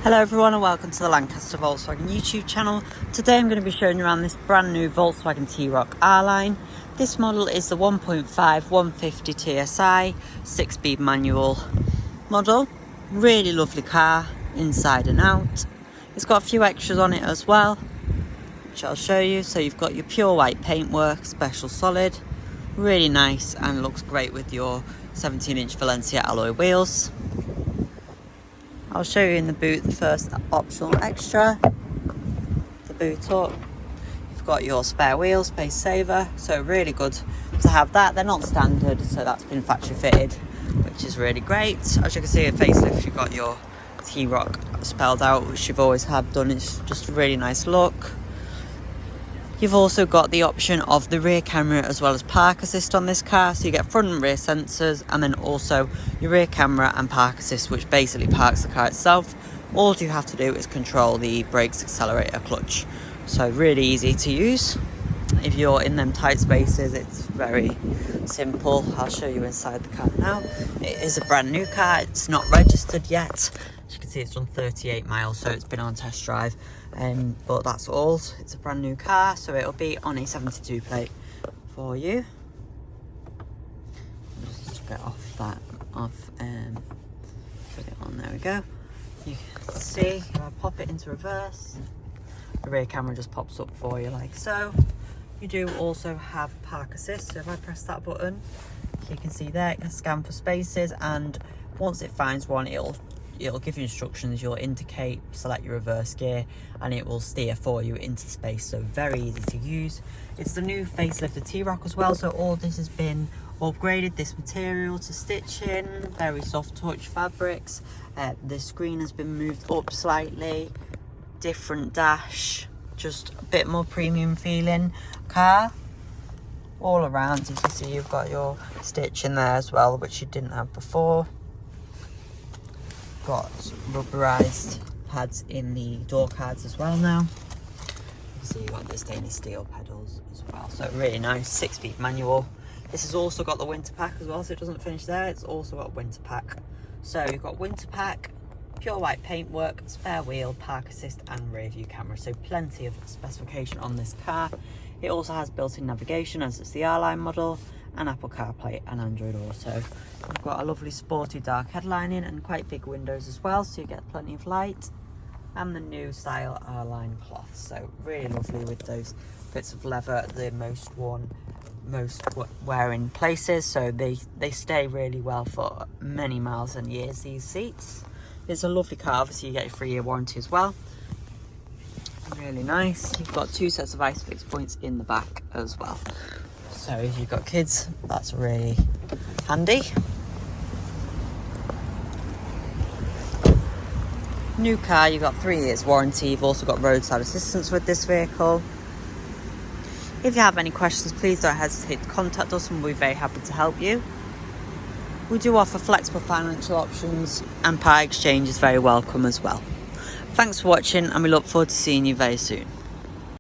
Hello everyone and welcome to the Lancaster Volkswagen YouTube channel. Today I'm going to be showing you around this brand new Volkswagen T-Roc R-Line. This model is the 1.5 150 TSI 6-speed manual model. Really lovely car inside and out. It's got a few extras on it as well, which I'll show you. So you've got your pure white paintwork, special solid, really nice, and looks great with your 17-inch Valencia alloy wheels. I'll show you in the boot the first optional extra, the boot up. You've got your spare wheel, space saver, so really good to have that. They're not standard, so that's been factory fitted, which is really great. As you can see, a facelift, you've got your T-Roc spelled out, which you've always had done. It's just a really nice look. You've also got the option of the rear camera as well as park assist on this car, so you get front and rear sensors, and then also your rear camera and park assist, which basically parks the car itself. All you have to do is control the brakes, accelerator, clutch, so really easy to use. If you're in them tight spaces, it's very simple. I'll show you inside the car now. It is a brand new car, it's not registered yet. As you can see, it's done 38 miles, so it's been on test drive, but that's all. It's a brand new car, so it'll be on a 72 plate for you. Just get off that put it on, there we go. You can see if I pop it into reverse, the rear camera just pops up for you like so. You do also have park assist, so if I press that button, you can see there, it can scan for spaces, and once it finds one, it'll give you instructions. You'll indicate, select your reverse gear, and it will steer for you into space, so very easy to use. It's the new facelifted T-Roc as well, so all this has been upgraded, this material to stitching, very soft touch fabrics. The screen has been moved up slightly, different dash, just a bit more premium feeling car. All around, as you see, you've got your stitch in there as well, which you didn't have before. Got rubberized pads in the door cards as well now. You can see you've got the stainless steel pedals as well, so really nice 6-speed manual. This has also got the winter pack as well, so it doesn't finish there, it's also got winter pack. So you've got winter pack, pure white paintwork, spare wheel, park assist, and rear view camera, so plenty of specification on this car. It also has built-in navigation, as it's the R-Line model, and Apple CarPlay and Android Auto. We've got a lovely sporty dark headlining and quite big windows as well, so you get plenty of light, and the new style R-Line cloth, so really lovely with those bits of leather, the most wearing places, so they stay really well for many miles and years, these seats. It's a lovely car. Obviously you get a 3-year warranty as well. Really nice. You've got 2 sets of ISOFIX points in the back as well, so if you've got kids, that's really handy. New car, you've got 3 years warranty. You've also got roadside assistance with this vehicle. If you have any questions, please don't hesitate to contact us, and we'll be very happy to help you. We do offer flexible financial options, and part exchange is very welcome as well. Thanks for watching, and we look forward to seeing you very soon.